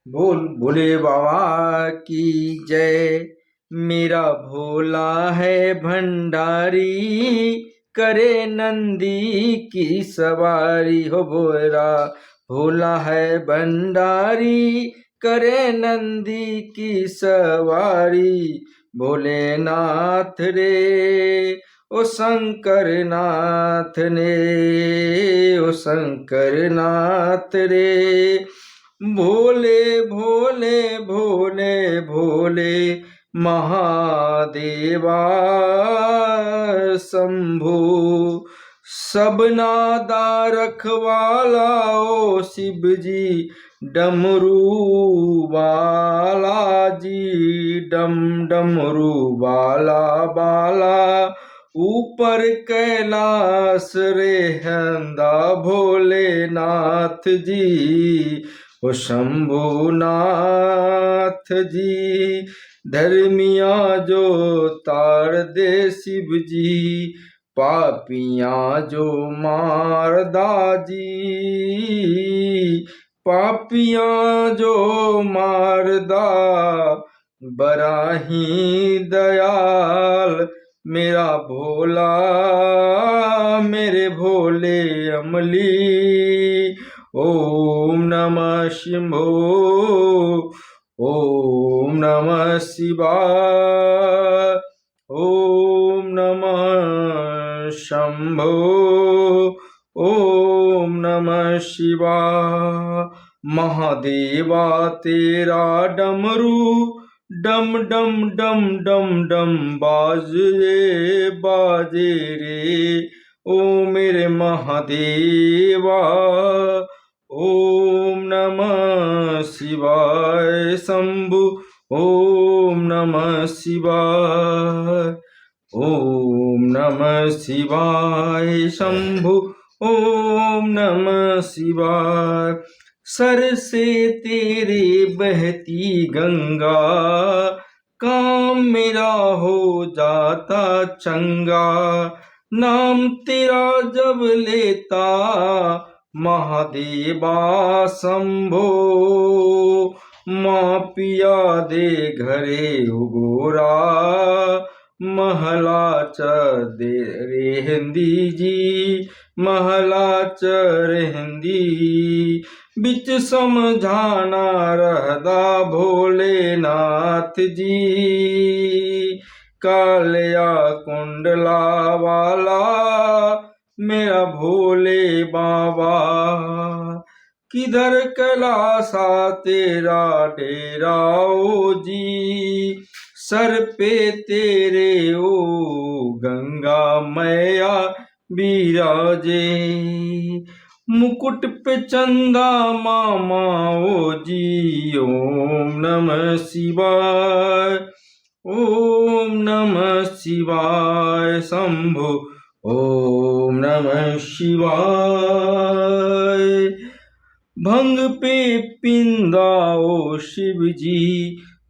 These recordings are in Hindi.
बोल भोले बाबा की जय। मेरा भोला है भंडारी, करे नंदी की सवारी हो बोरा। भोला है भंडारी, करे नंदी की सवारी। भोलेनाथ रे ओ शंकर नाथ ने, ओ शंकर नाथ रे। भोले भोले भोले भोले महादेवा शंभु। सबनादा रखवाला ओ शिव जी, डमरू वाला जी, डम डमरू वाला बाला। ऊपर कैलाश रे हंदा भोलेनाथ जी, ओ शंभुनाथ जी। धर्मिया जो तार दे शिव जी, पापियां जो मारदा जी। पापियां जो मारदा, बराही दयाल मेरा भोला। मेरे भोले अमली। ओम नमः शिंभो, ओम नमः शिवाय, ओम नमः शंभो, ओम नमः शिवाय। महादेवा तेरा डमरू डम डम डम डम डम बाजे बाजे रे। ओ मेरे महादेवा, ओम नमः शिवाय शंभु, ओम नमः शिवाय, ओम नमः शिवाय शंभु, ओम नमः शिवाय। सर से तेरे बहती गंगा, काम मेरा हो जाता चंगा। नाम तेरा जब लेता महादेवा शंभो। माँ पिया दे घरे उगोरा, महला च दे रे हिंदी जी, महला च रे हिंदी। बिच समझाना रहदा भोलेनाथ जी, कालिया कुंडला वाला मेरा भोले बाबा। किधर कैलासा तेरा डेरा ओ जी, सर पे तेरे ओ गंगा मैया बिराजे। मुकुट पे चंदा मामा ओ जी, ओम नमः शिवाय, ओम नमः शिवाय शंभु, ओम नमः शिवाय। भंग पे पिंदा ओ शिव जी,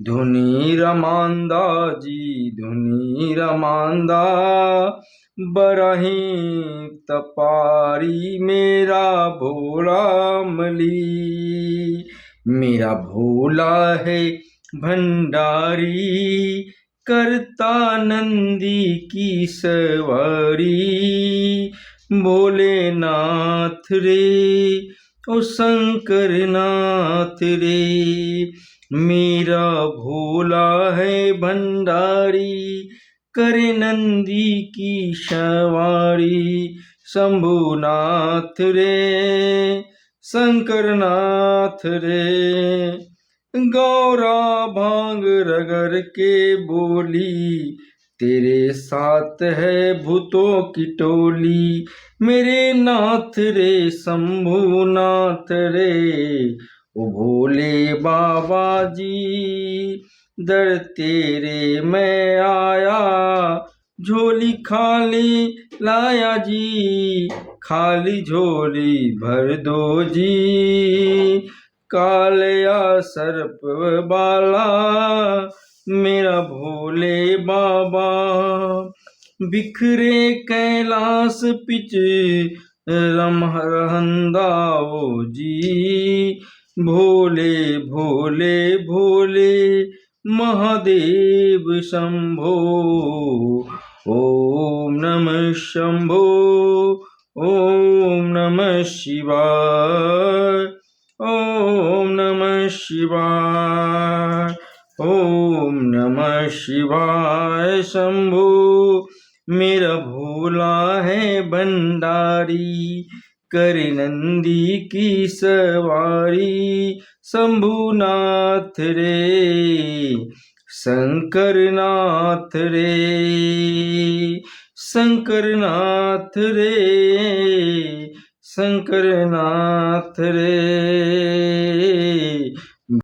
धुनी रमांदा जी, धुनी रमांदा। बरही तपारी मेरा भोला मली। मेरा भोला है भंडारी, करता नंदी की सवारी। भोलेनाथ रे ओ शंकर नाथ रे, मेरा भोला है भंडारी, करे नंदी की सवारी। शंभुनाथ रे शंकर नाथ रे, गौरा भांग रगड़ के बोली, तेरे साथ है भूतों की टोली। मेरे नाथ रे शंभुनाथ रे, ओ भोले बाबा जी, दर तेरे मैं आया, झोली खाली लाया जी, खाली झोली भर दो जी। कालिया सर्प बाला मेरा भोले बाबा, बिखरे कैलाश पिच रमहरहंदा ओ जी, भोले भोले भोले महादेव शंभो। ओम नमः शंभो। ओम नमः शिवाय। ओम नमः शिवाय। ओम नमः शिवाय शंभो। मेरा भोला है भंडारी, करे नंदी की सवारी। शंभुनाथ रे शंकर नाथ रे, शंकर नाथ रे, शंकर नाथ रे।